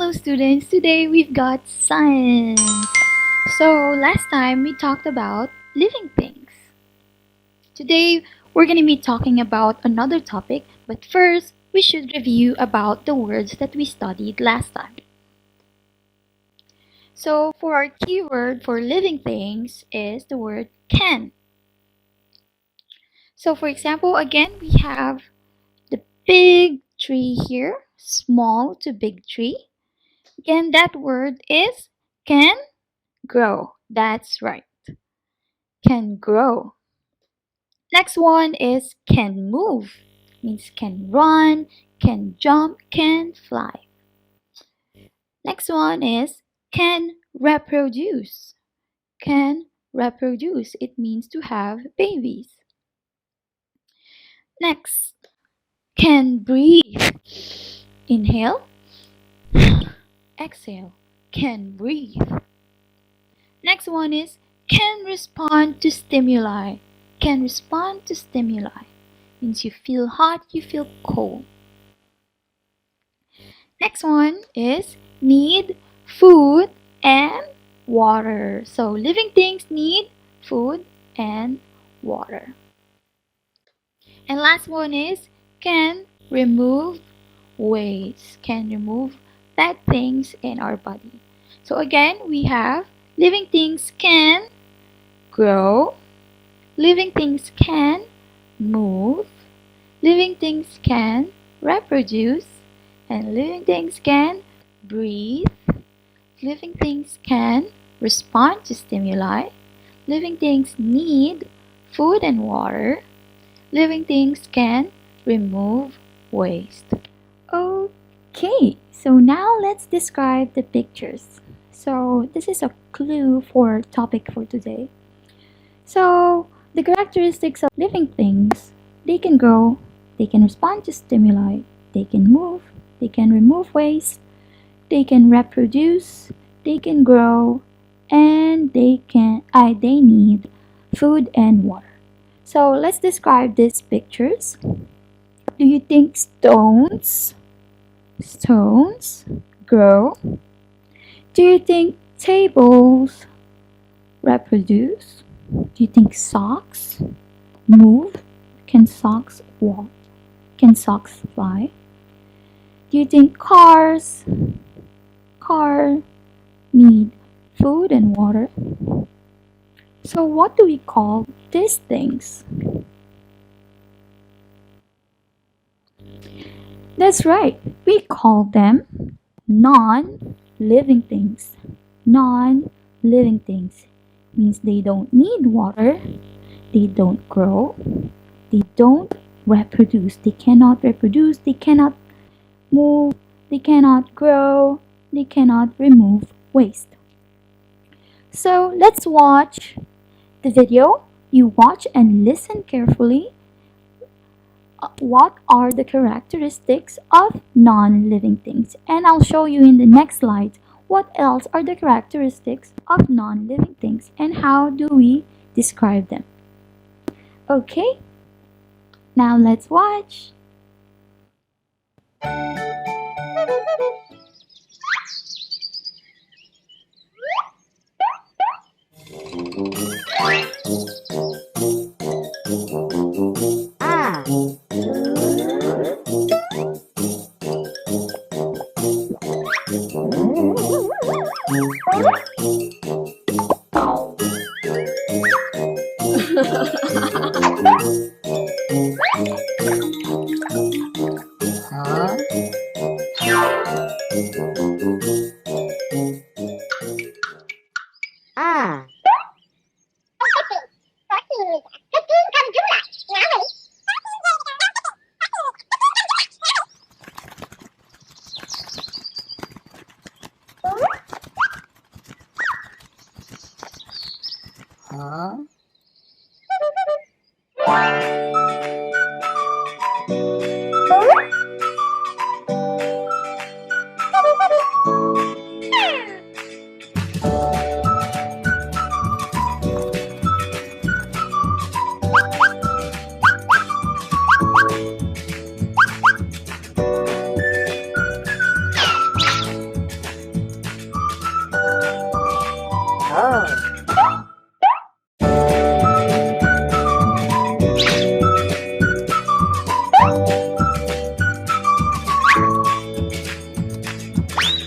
Hello students, today we've got science. So last time we talked about living things. Today we're going to be talking about another topic, but first we should review about the words that we studied last time. So for our keyword for living things is the word can. So for example, again we have the big tree here, small to big tree. Again, that word is can grow. That's right. Can grow. Next one is can move. Means can run, can jump, can fly. Next one is can reproduce. Can reproduce. It means to have babies. Next, can breathe. Inhale, exhale. Can breathe. Next one is can respond to stimuli. Can respond to stimuli. Means you feel hot, you feel cold. Next one is need food and water. So living things need food and water. And last one is can remove waste. Can remove bad things in our body. So again, we have living things can grow, living things can move, living things can reproduce, and living things can breathe, living things can respond to stimuli, living things need food and water, living things can remove waste. Okay, so now let's describe the pictures. So this is a clue for topic for today. So the characteristics of living things, they can grow, they can respond to stimuli, they can move, they can remove waste, they can reproduce, they can grow, and they need food and water. So let's describe these pictures. Do you think stones grow? Do you think tables reproduce? Do you think socks move? Can socks walk? Can socks fly? Do you think cars need food and water? So what do we call these things? That's right. We call them non-living things. Non-living things means they don't need water, they don't grow, they don't reproduce. They cannot reproduce, they cannot move, they cannot grow, they cannot remove waste. So let's watch the video. You watch and listen carefully. What are the characteristics of non-living things? And I'll show you in the next slide what else are the characteristics of non-living things and how do we describe them. Okay, now let's watch.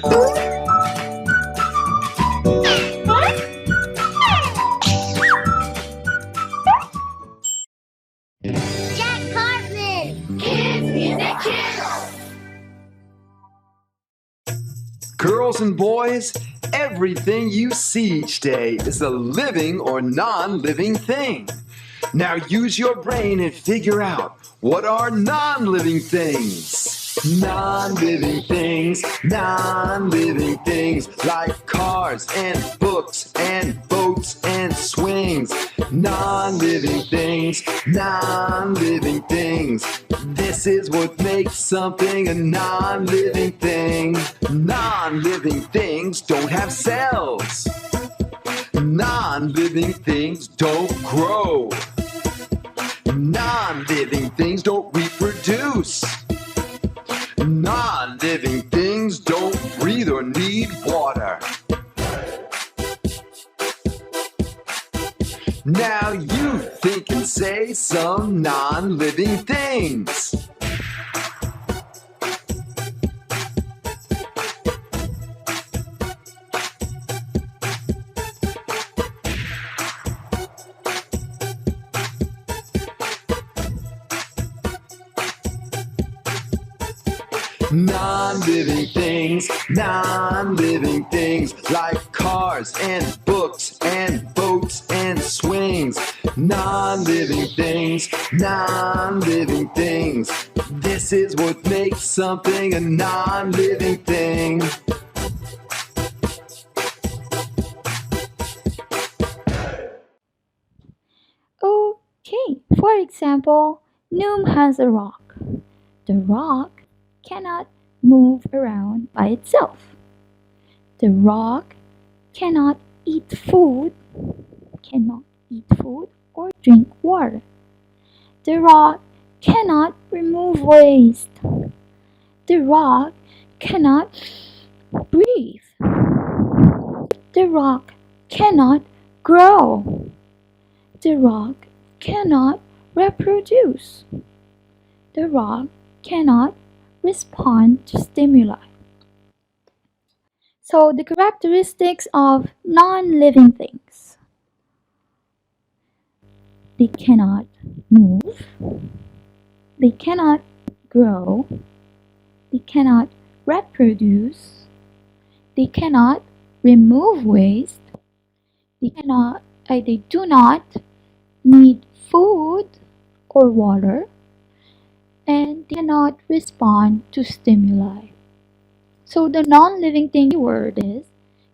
Girls and boys, everything you see each day is a living or non-living thing. Now use your brain and figure out what are non-living things. Non-living things, non-living things like cars and books and boats and swings. Non-living things, non-living things. This is what makes something a non-living thing. Non-living things don't have cells. Non-living things don't grow. Non-living things don't reproduce. Non-living things don't breathe or need water. Now you think and say some non-living things. Non-living things like cars and books and boats and swings. Non-living things, non-living things. This is what makes something a non-living thing. Okay, for example, Noom has a rock. The rock cannot move around by itself. The rock cannot eat food, or drink water. The rock cannot remove waste. The rock cannot breathe. The rock cannot grow. The rock cannot reproduce. The rock cannot respond to stimuli. So, the characteristics of non living things: they cannot move, they cannot grow, they cannot reproduce, they cannot remove waste, they do not need food or water, and they cannot respond to stimuli. So the non-living thing keyword is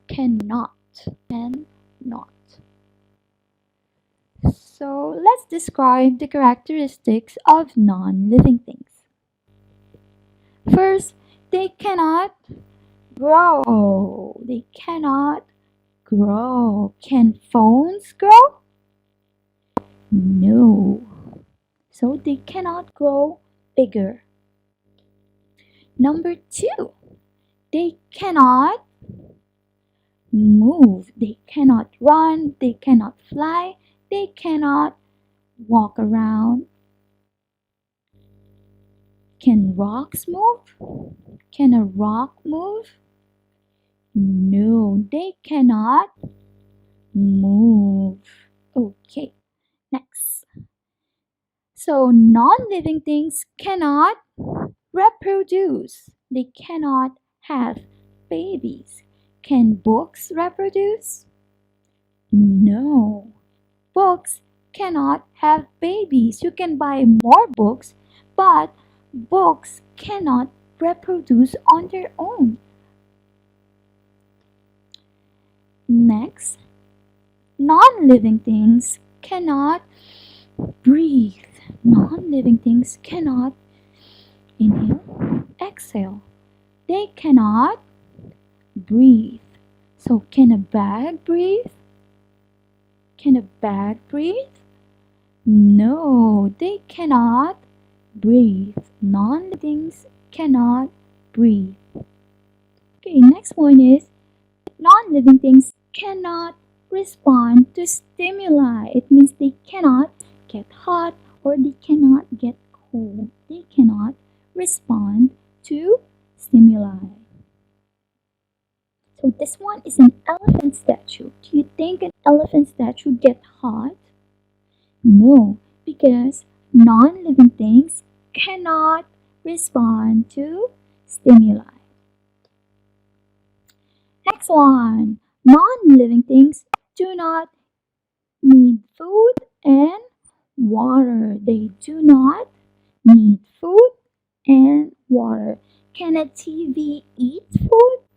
cannot. Cannot. So let's describe the characteristics of non-living things. First, they cannot grow. They cannot grow. Can phones grow? No. So they cannot grow bigger. Number two, they cannot move. They cannot run. They cannot fly. They cannot walk around. Can rocks move? Can a rock move? No, they cannot move. Okay, next. So, non living things cannot reproduce. They cannot have babies. Can books reproduce? No. Books cannot have babies. You can buy more books, but books cannot reproduce on their own. Next, non living things cannot breathe. Non living things cannot inhale, exhale. They cannot breathe. So, can a bag breathe? Can a bag breathe? No, they cannot breathe. Non-living things cannot breathe. Okay, next one is non-living things cannot respond to stimuli. It means they cannot get hot or they cannot get cold. They cannot respond to stimuli. So this one is an elephant statue. Do you think an elephant statue get hot? No, because non-living things cannot respond to stimuli. Next one. Non-living things do not need food and water. They do not need food and water. Can a TV eat food?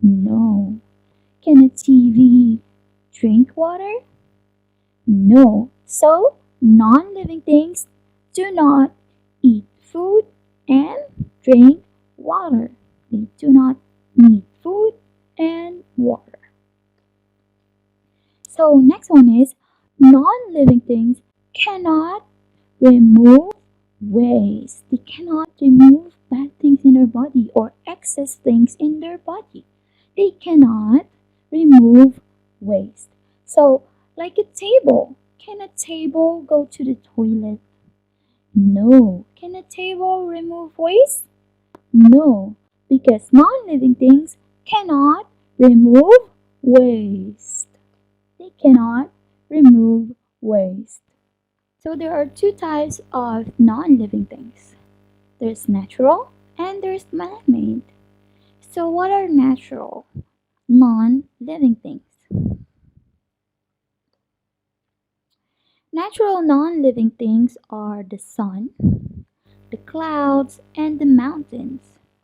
No. Can a TV drink water? No. So, non living things do not eat food and drink water. They do not need food and water. So, next one is non living things cannot remove waste. They cannot remove bad things in their body or excess things in their body. They cannot remove waste. So, like a table. Can a table go to the toilet? No. Can a table remove waste? No. Because non living things cannot remove waste. They cannot remove waste. So there are two types of non-living things. There's natural and there's man-made. So what are natural non-living things? Natural non-living things are the sun, the clouds, and the mountains.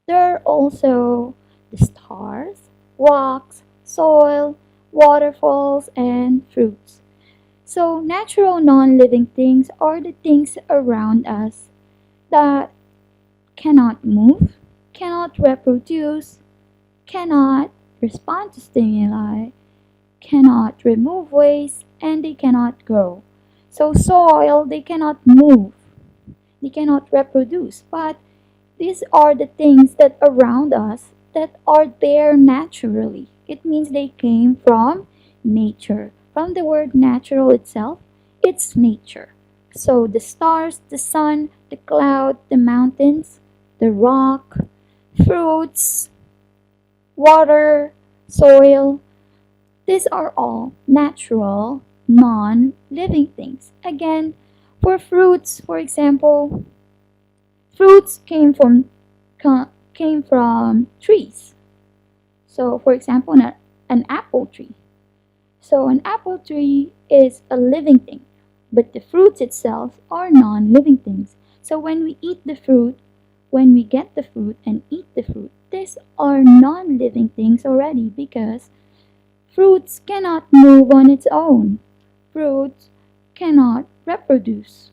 There are also the stars, rocks, soil, waterfalls, and fruits. So natural non-living things are the things around us that cannot move, cannot reproduce, cannot respond to stimuli, cannot remove waste, and they cannot grow. So soil, they cannot move, they cannot reproduce, but these are the things that around us that are there naturally. It means they came from nature. From the word natural itself, it's nature. So the stars, the sun, the cloud, the mountains, the rock, fruits, water, soil, these are all natural, non-living things. Again, for fruits, for example, fruits came from trees. So, for example, an apple tree. So, an apple tree is a living thing, but the fruits itself are non-living things. So, when we eat the fruit, when we get the fruit and eat the fruit, these are non-living things already because fruits cannot move on its own. Fruits cannot reproduce.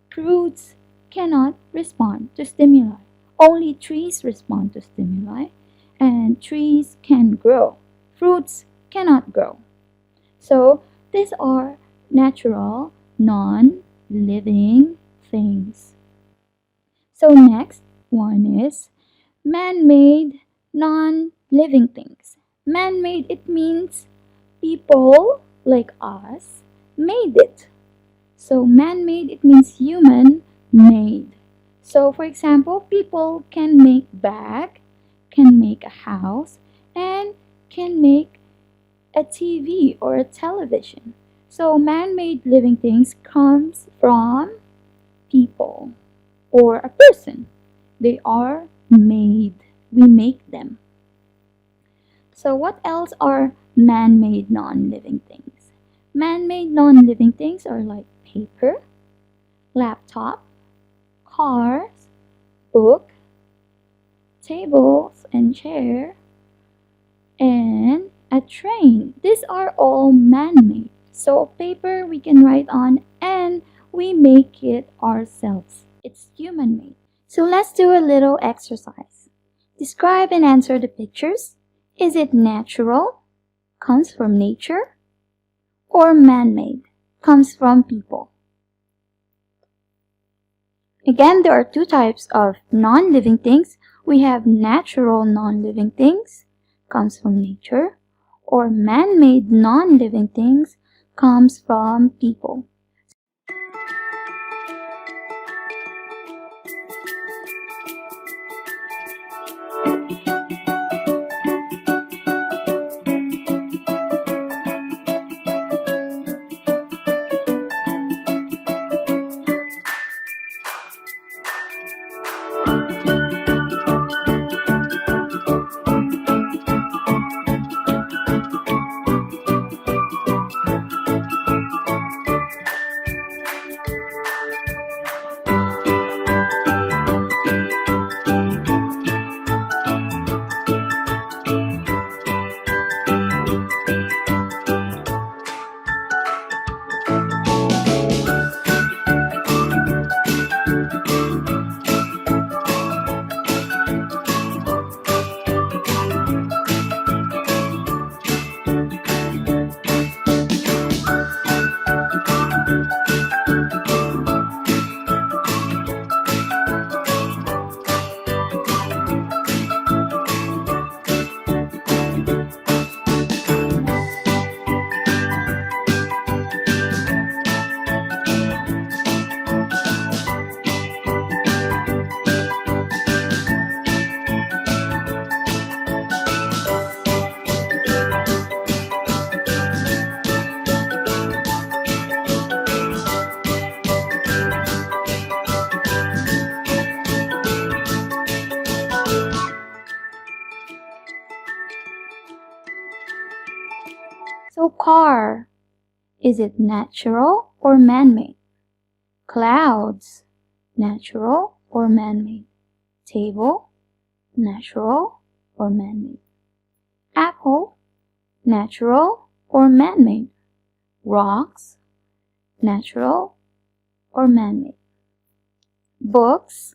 Fruits cannot respond to stimuli. Only trees respond to stimuli, and trees can grow. Fruits cannot grow. So, these are natural, non living things. So, next one is man made, non living things. Man made, it means people like us made it. So, man made, it means human made. So, for example, people can make bag, can make a house, and can make a TV or a television. So, man-made living things comes from people or a person. They are made. We make them. So, what else are man-made non-living things? Man-made non-living things are like paper, laptop, cars, book, tables and chair, and a train. These are all man-made. So paper we can write on and we make it ourselves. It's human-made. So let's do a little exercise. Describe and answer the pictures. Is it natural? Comes from nature? Or man-made? Comes from people? Again, there are two types of non-living things. We have natural non-living things, comes from nature, or man-made non-living things, comes from people. So car, is it natural or man-made? Clouds, natural or man-made? Table, natural or man-made? Apple, natural or man-made? Rocks, natural or man-made? Books,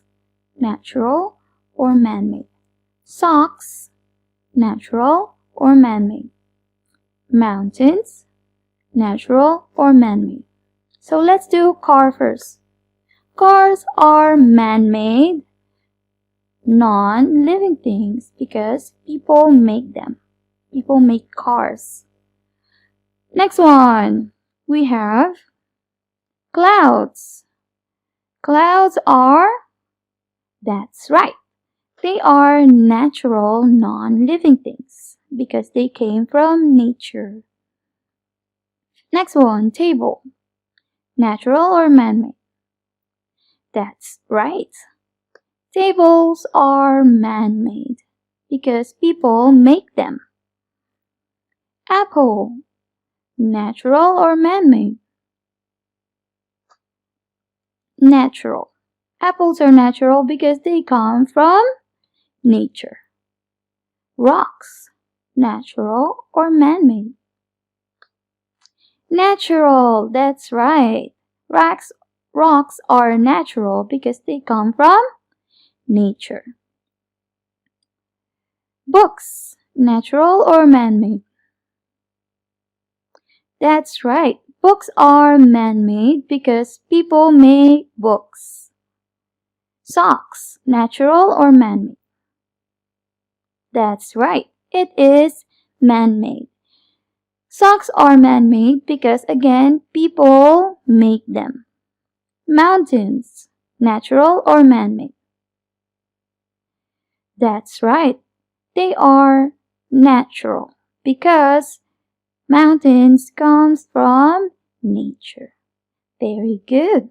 natural or man-made? Socks, natural or man-made? Mountains, natural or man-made? So let's do car first. Cars are man-made, non-living things because people make them. People make cars. Next one, we have clouds. Clouds are, that's right, they are natural, non-living things because they came from nature. Next one, table. Natural or man-made? That's right. Tables are man-made because people make them. Apple. Natural or man-made? Natural. Apples are natural because they come from nature. Rocks. Natural or man-made? Natural. That's right. Rocks are natural because they come from nature. Books. Natural or man-made? That's right. Books are man-made because people make books. Socks. Natural or man-made? That's right. It is man-made. Socks are man-made because, again, people make them. Mountains. Natural or man-made? That's right. They are natural because mountains comes from nature. Very good.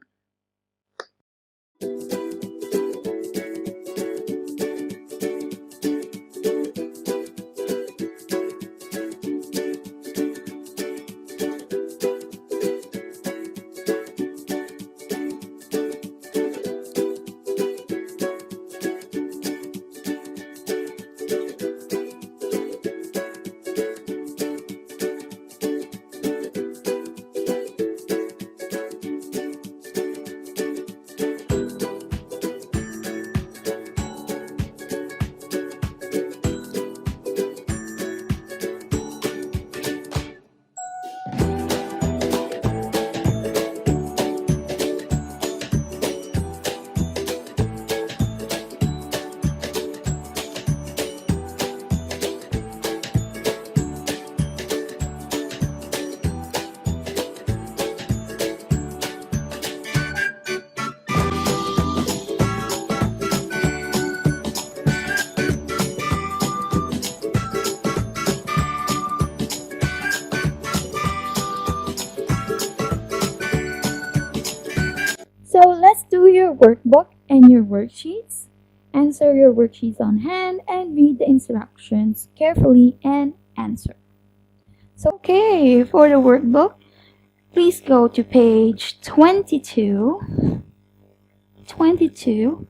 So let's do your workbook and your worksheets. Answer your worksheets on hand and read the instructions carefully and answer. So, okay, for the workbook, please go to page 22. 22.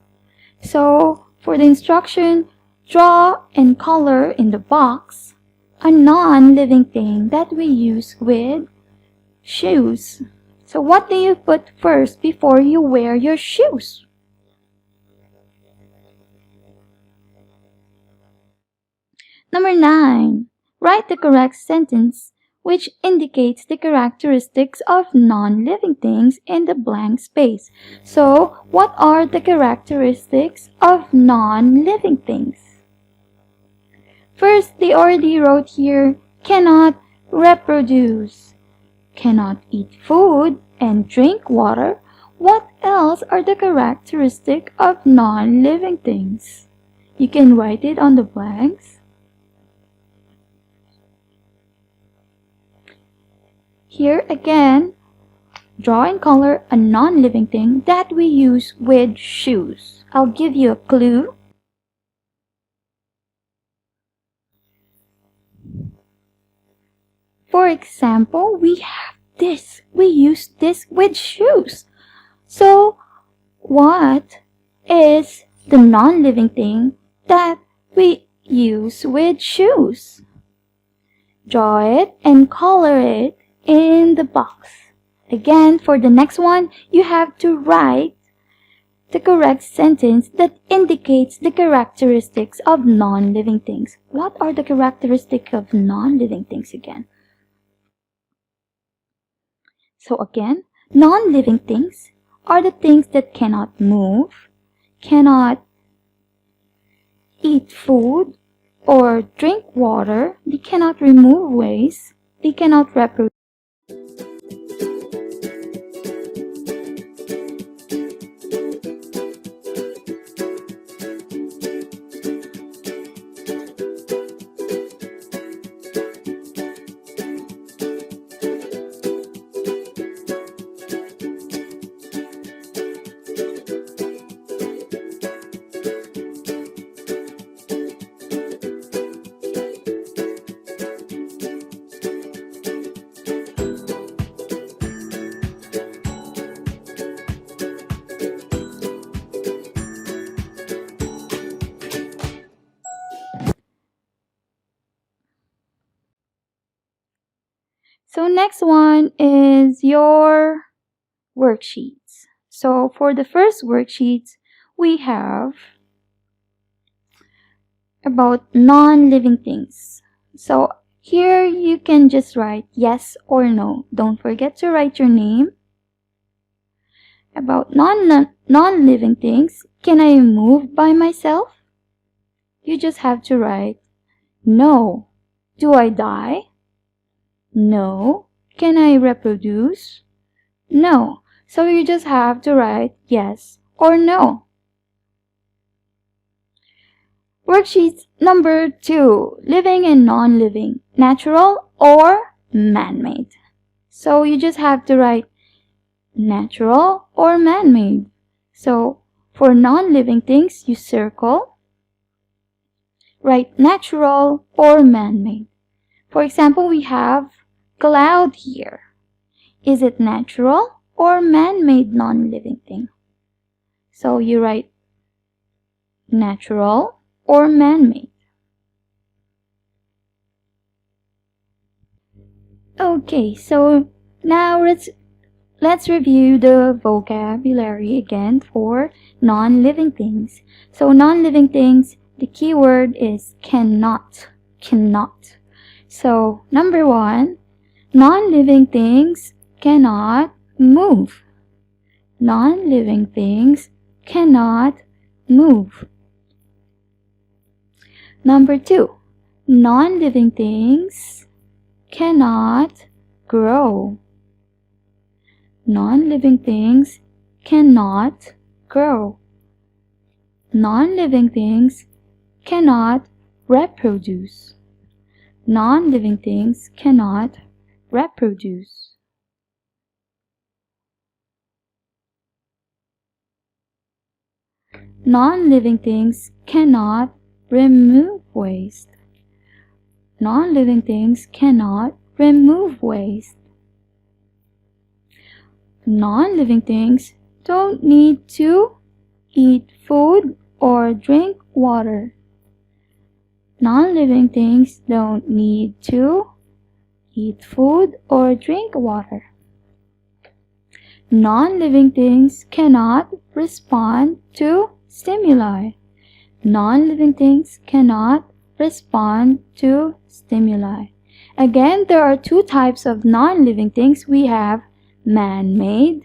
So, for the instruction, draw and color in the box a non-living thing that we use with shoes. So what do you put first before you wear your shoes? Number 9. Write the correct sentence which indicates the characteristics of non-living things in the blank space. So, what are the characteristics of non-living things? First, they already wrote here, cannot reproduce, cannot eat food and drink water. What else are the characteristics of non-living things? You can write it on the blanks. Here again, draw and color a non-living thing that we use with shoes. I'll give you a clue. For example, we have this. We use this with shoes. So, what is the non-living thing that we use with shoes? Draw it and color it in the box. Again, for the next one, you have to write the correct sentence that indicates the characteristics of non-living things. What are the characteristics of non-living things again? So again, non-living things are the things that cannot move, cannot eat food or drink water, they cannot remove waste, they cannot reproduce. So next one is your worksheets. So for the first worksheets, we have about non-living things. So here you can just write yes or no. Don't forget to write your name. About non-living things, can I move by myself? You just have to write no. Do I die? No. Can I reproduce? No. So you just have to write yes or no. Worksheet number 2, living and non-living, natural or man-made. So you just have to write natural or man-made. So for non-living things, you circle, write natural or man-made. For example, we have cloud here. Is it natural or man-made non-living thing? So you write natural or man-made. Okay, so now let's review the vocabulary again for non-living things. So non-living things, the key word is cannot. Cannot. So number 1, non-living things cannot move. Non-living things cannot move. Number 2, non-living things cannot grow. Non-living things cannot grow. Non-living things cannot reproduce. Non-living things cannot reproduce. Non-living things cannot remove waste. Non-living things cannot remove waste. Non-living things don't need to eat food or drink water. Non-living things don't need to eat food or drink water. Non-living things cannot respond to stimuli. Non-living things cannot respond to stimuli. Again, there are 2 types of non-living things. We have man-made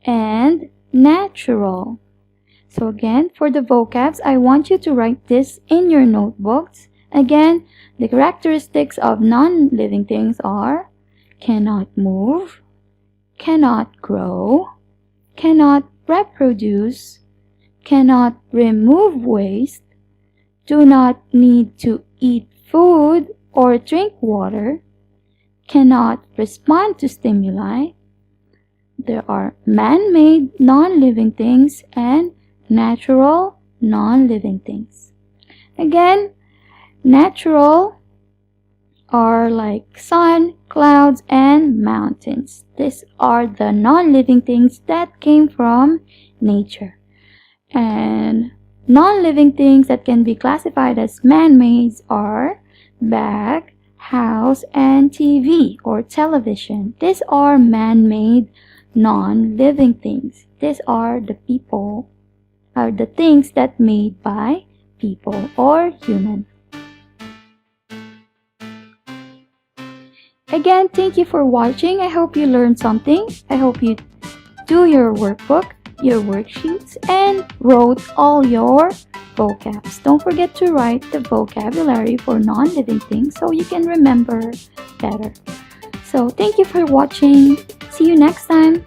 and natural. So again, for the vocabs, I want you to write this in your notebooks. Again, the characteristics of non-living things are cannot move, cannot grow, cannot reproduce, cannot remove waste, do not need to eat food or drink water, cannot respond to stimuli. There are man-made non-living things and natural non-living things. Again, natural are like sun, clouds, and mountains. These are the non-living things that came from nature. And non-living things that can be classified as man-made are bag, house, and TV or television. These are man-made non-living things. These are the things that made by people or human. Again, thank you for watching. I hope you learned something. I hope you do your workbook, your worksheets, and wrote all your vocabs. Don't forget to write the vocabulary for non-living things so you can remember better. So thank you for watching. See you next time.